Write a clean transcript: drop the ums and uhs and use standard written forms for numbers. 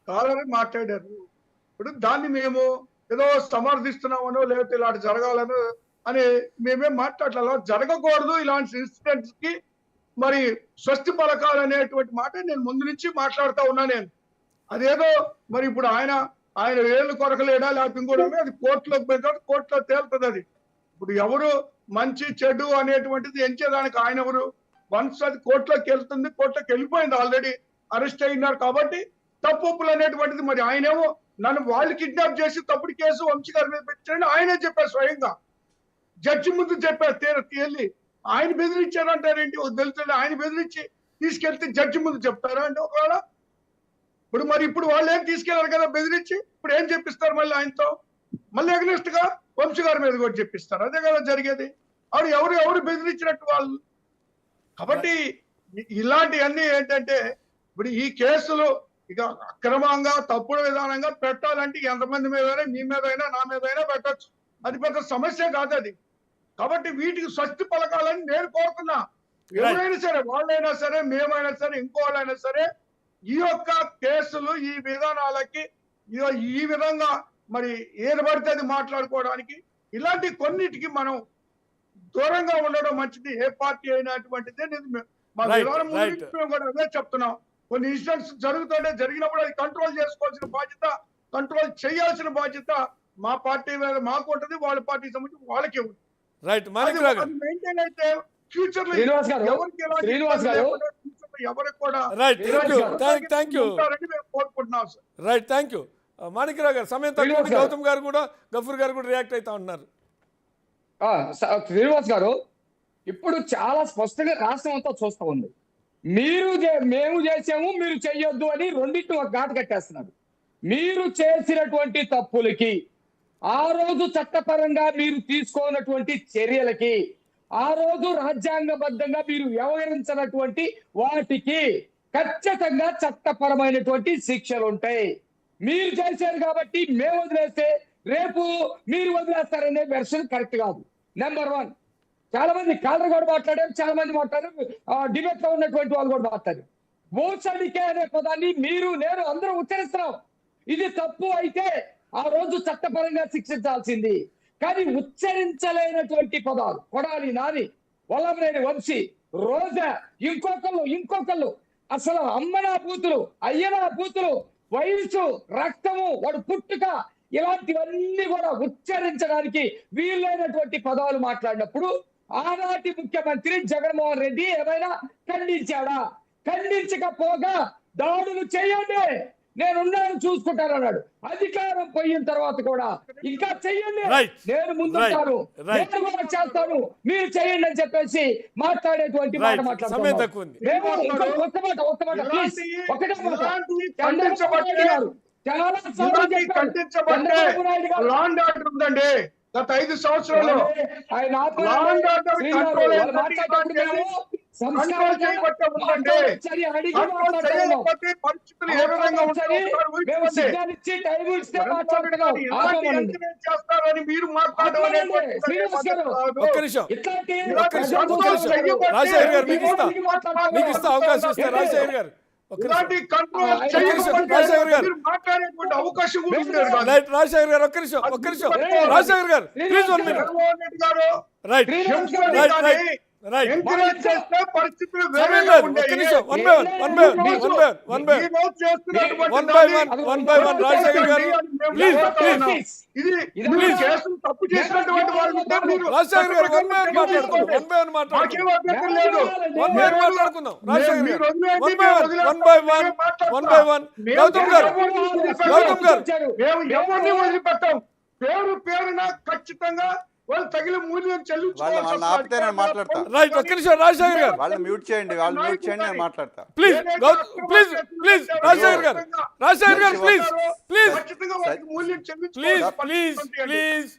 కాదని మాట్లాడారు. ఇప్పుడు దాన్ని మేము ఏదో సమర్థిస్తున్నామనో లేకపోతే ఇలాంటి జరగాలనో అని మేమేం మాట్లాడలేదు. అలా జరగకూడదు ఇలాంటి ఇన్సిడెంట్స్ కి మరి స్వస్తి పలకాలనేటువంటి మాట నేను ముందు నుంచి మాట్లాడుతా ఉన్నా నేను. అదేదో మరి ఇప్పుడు ఆయన వేళ్ళు కొరకలేడా లేకపోతే ఇంకోటి అది కోర్టులోకి పోయిన తర్వాత కోర్టులో తేలుతుంది అది. ఇప్పుడు ఎవరు మంచి చెడు అనేటువంటిది ఎంచేదానికి ఆయన ఎవరు? వన్స్ అది కోర్టులోకి వెళ్తుంది, కోర్టులోకి వెళ్ళిపోయింది, ఆల్రెడీ అరెస్ట్ అయినారు కాబట్టి తప్పులు అనేటువంటిది మరి ఆయనేమో నన్ను వాళ్ళు కిడ్నాప్ చేసి తప్పుడు కేసు వంశీ గారి మీద పెట్టారని ఆయనే చెప్పారు స్వయంగా. జడ్జి ముందు చెప్పారు వెళ్ళి. ఆయన బెదిరించారంటారేంటి? తెలుస్తుంది ఆయన బెదిరించి తీసుకెళ్తే జడ్జి ముందు చెప్తారా అంటే ఒకవేళ ఇప్పుడు వాళ్ళు ఏం తీసుకెళ్లారు కదా బెదిరించి, ఇప్పుడు ఏం చెప్పిస్తారు మళ్ళీ ఆయనతో? మళ్ళీ అగ్నిస్ట్ గా వంశీ గారి మీద కూడా చెప్పిస్తారు. అదే కదా జరిగేది. ఆవిడ ఎవరు బెదిరించినట్టు వాళ్ళు. కాబట్టి ఇలాంటివన్నీ ఏంటంటే ఇప్పుడు ఈ కేసులు ఇక అక్రమంగా తప్పుడు విధానంగా పెట్టాలంటే ఎంతమంది మీదైనా, మీ మీదైనా, నా మీదైనా పెట్టచ్చు. అది పెద్ద సమస్య కాదు అది. కాబట్టి వీటికి స్వస్తి పలకాలని నేను కోరుతున్నా. ఎవరైనా సరే, వాళ్ళైనా సరే, మేమైనా సరే, ఇంకో వాళ్ళైనా సరే, ఈ యొక్క కేసులు ఈ విధానాలకి ఈ విధంగా మరి ఏది పడితే అది మాట్లాడుకోవడానికి ఇలాంటి కొన్నిటికి మనం దూరంగా ఉండడం మంచిది. ఏ పార్టీ అయినటువంటిది మా విధానం కూడా అదే చెప్తున్నాం. కొన్ని ఇన్సిడెంట్స్ జరిగినప్పుడు అది కంట్రోల్ చేసుకోవాల్సిన బాధ్యత, కంట్రోల్ చేయాల్సిన బాధ్యత మా పార్టీ మీద మాకు ఉంటుంది, వాళ్ళ పార్టీకి సంబంధించి వాళ్ళకే ఉంటుంది. మెయింటైన్ అయితే ఫ్యూచర్ లో ఎవరికి కూడా కోరుకుంటున్నాం sir. Right, thank you. Manikya Rao గారు సమయం తక్కువ, గౌతమ్ గారు కూడా, గఫూర్ గారు కూడా రియాక్ట్ అవుతా ఉన్నారు. శ్రీనివాస్ గారు, ఇప్పుడు చాలా స్పష్టంగా రాష్ట్రం అంతా చూస్తూ ఉంది. మేము చేసాము, మీరు చెయ్యొద్దు అని రెండింటిని ఒక ఘాటు కట్టేస్తున్నారు. మీరు చేసినటువంటి తప్పులకి, ఆ రోజు చట్టపరంగా మీరు తీసుకోనటువంటి చర్యలకి, ఆ రోజు రాజ్యాంగబద్ధంగా మీరు వ్యవహరించినటువంటి వాటికి ఖచ్చితంగా చట్టపరమైనటువంటి శిక్షలు ఉంటాయి. మీరు చేశారు కాబట్టి మేము వదిలేస్తే రేపు మీరు వదిలేస్తారనే వెర్షన్ కరెక్ట్ కాదు. నెంబర్ 1, చాలా మంది కాలర్ కూడా మాట్లాడారు, చాలా మంది మాట్లాడారు, డిబేట్ లో ఉన్నటువంటి వాళ్ళు కూడా మాట్లాడారు. ఓసడికే అనే పదాన్ని మీరు నేను అందరూ ఉచ్చరిస్తున్నాం. ఇది తప్పు అయితే ఆ రోజు చట్టపరంగా శిక్షించాల్సింది. కానీ ఉచ్చరించలేనటువంటి పదాలు కొడాలి నాని, వల్లభనేని వంశీ, రోజా, ఇంకొకళ్ళు అసలు అమ్మనా బూతులు, అయ్యనా బూతులు, వయసు, రక్తము, వాడు పుట్టుక, ఇలాంటివన్నీ కూడా ఉచ్చరించడానికి వీలైనటువంటి పదాలు మాట్లాడినప్పుడు ఆనాటి ముఖ్యమంత్రి జగన్మోహన్ రెడ్డి ఏమైనా ఖండించాడా? ఖండించకపోగా దాడులు చేయండి, నేనున్నాను చూసుకుంటానన్నాడు. అధికారం పోయిన తర్వాత కూడా ఇంకా చెయ్యండి, నేను ముందుంటాను, నేను కూడా చేస్తాను, మీరు చెయ్యండి అని చెప్పేసి మాట్లాడేటువంటి మాట మాట్లాడుతున్నారు. గత 5 సంవత్సరాలు పరిస్థితులు ఏ విధంగా చేస్తారని మీరు మాట్లాడడం ఇలాంటి కంట్రోల్ మాట్లాడేటువంటి అవకాశం కూడా ఉండేది. రాజశేఖర్ గారు ఒక్క నిమిషం రాజశేఖర్ గారు ప్లీజ్ 1 మినిట్. ఎంకరేజ్ చేస్తే పరిస్థితులు కేసులు తప్పు చేసినటువంటి వాళ్ళు ఎవరిని వదిలిపెట్టాం. పేరున ఖచ్చితంగా వాళ్ళు తగిన మూల్యం చెల్లించుకోవాలి. మాట్లాడతా. రైట్, ఒక్క నిమిషం రాజశేఖర్ గారు. వాళ్ళు మ్యూట్ చేయండి, నేను మాట్లాడతా. ప్లీజ్ రాజశేఖర్ గారు ప్లీజ్ ఖచ్చితంగా మూల్యం చెల్లించుకోవాలి. ప్లీజ్